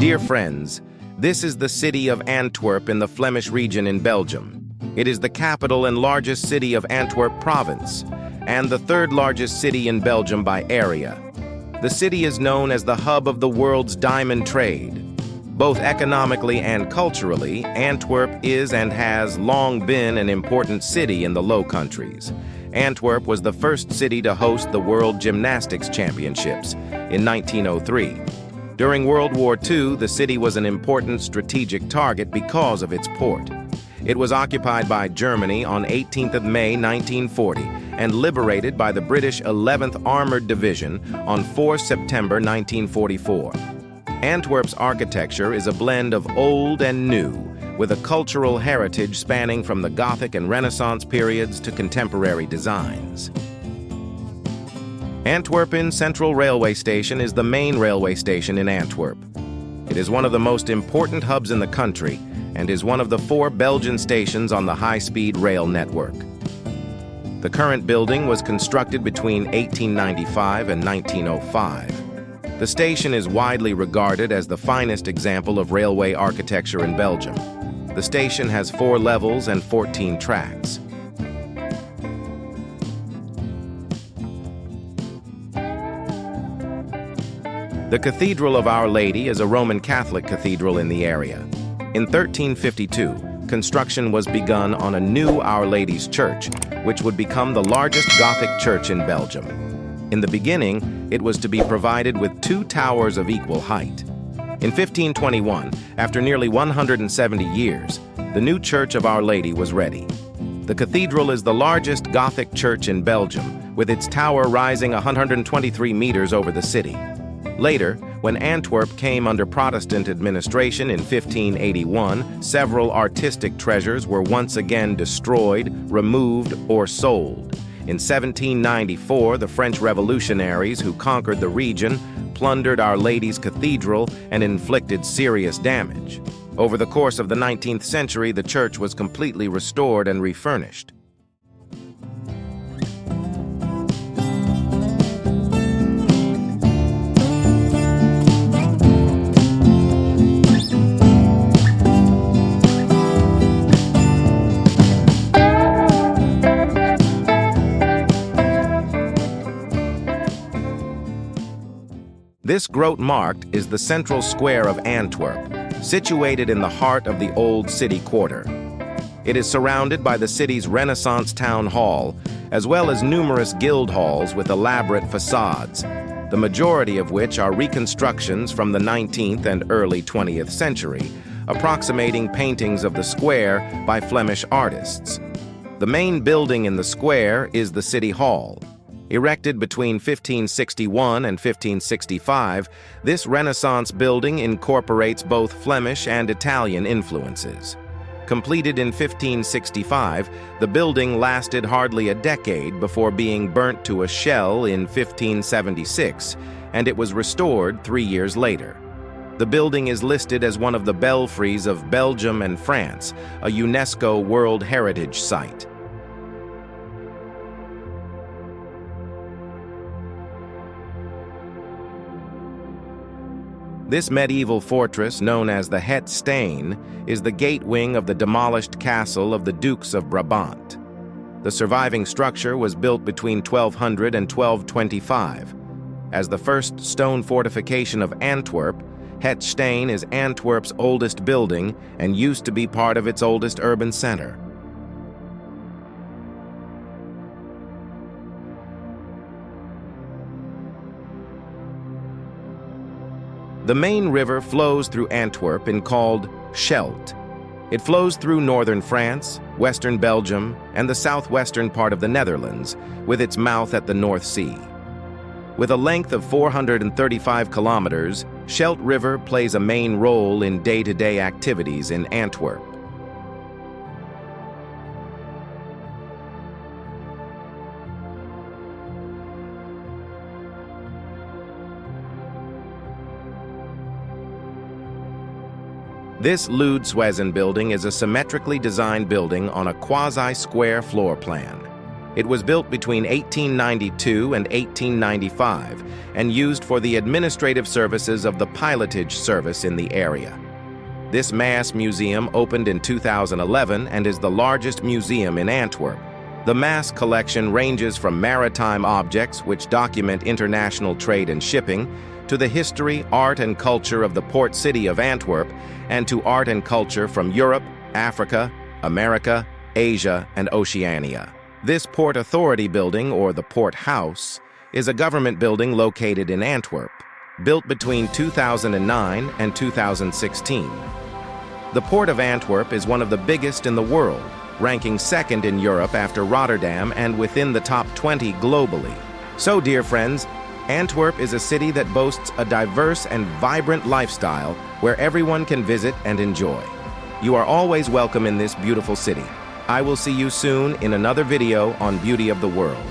Dear friends, this is the city of Antwerp in the Flemish Region in Belgium. It is the capital and largest city of Antwerp Province, and the third largest city in Belgium by area. The city is known as the hub of the world's diamond trade. Both economically and culturally, Antwerp is and has long been an important city in the Low Countries. Antwerp was the first city to host the World Gymnastics Championships in 1903. During World War II, the city was an important strategic target because of its port. It was occupied by Germany on 18th of May 1940 and liberated by the British 11th Armored Division on 4 September 1944. Antwerp's architecture is a blend of old and new, with a cultural heritage spanning from the Gothic and Renaissance periods to contemporary designs. Antwerpen Central Railway Station is the main railway station in Antwerp. It is one of the most important hubs in the country and is one of the 4 Belgian stations on the high-speed rail network. The current building was constructed between 1895 and 1905. The station is widely regarded as the finest example of railway architecture in Belgium. The station has 4 levels and 14 tracks. The Cathedral of Our Lady is a Roman Catholic cathedral in the area. In 1352, construction was begun on a new Our Lady's Church, which would become the largest Gothic church in Belgium. In the beginning, it was to be provided with 2 towers of equal height. In 1521, after nearly 170 years, the new Church of Our Lady was ready. The cathedral is the largest Gothic church in Belgium, with its tower rising 123 meters over the city. Later, when Antwerp came under Protestant administration in 1581, several artistic treasures were once again destroyed, removed, or sold. In 1794, the French revolutionaries who conquered the region plundered Our Lady's Cathedral and inflicted serious damage. Over the course of the 19th century, the church was completely restored and refurnished. This Grote Markt is the central square of Antwerp, situated in the heart of the old city quarter. It is surrounded by the city's Renaissance town hall, as well as numerous guild halls with elaborate facades, the majority of which are reconstructions from the 19th and early 20th century, approximating paintings of the square by Flemish artists. The main building in the square is the City Hall. Erected between 1561 and 1565, this Renaissance building incorporates both Flemish and Italian influences. Completed in 1565, the building lasted hardly a decade before being burnt to a shell in 1576, and it was restored 3 years later. The building is listed as one of the belfries of Belgium and France, a UNESCO World Heritage Site. This medieval fortress, known as the Het Steen, is the gate wing of the demolished castle of the Dukes of Brabant. The surviving structure was built between 1200 and 1225. As the first stone fortification of Antwerp, Het Steen is Antwerp's oldest building and used to be part of its oldest urban center. The main river flows through Antwerp and called Scheldt. It flows through northern France, western Belgium, and the southwestern part of the Netherlands, with its mouth at the North Sea. With a length of 435 kilometers, Scheldt River plays a main role in day-to-day activities in Antwerp. This Loodswezen building is a symmetrically designed building on a quasi-square floor plan. It was built between 1892 and 1895 and used for the administrative services of the pilotage service in the area. This mass museum opened in 2011 and is the largest museum in Antwerp. The mass collection ranges from maritime objects which document international trade and shipping, to the history, art, and culture of the port city of Antwerp, and to art and culture from Europe, Africa, America, Asia, and Oceania. This Port Authority building, or the Port House, is a government building located in Antwerp, built between 2009 and 2016. The Port of Antwerp is one of the biggest in the world, ranking second in Europe after Rotterdam and within the top 20 globally. So, dear friends, Antwerp is a city that boasts a diverse and vibrant lifestyle where everyone can visit and enjoy. You are always welcome in this beautiful city. I will see you soon in another video on Beauty of the World.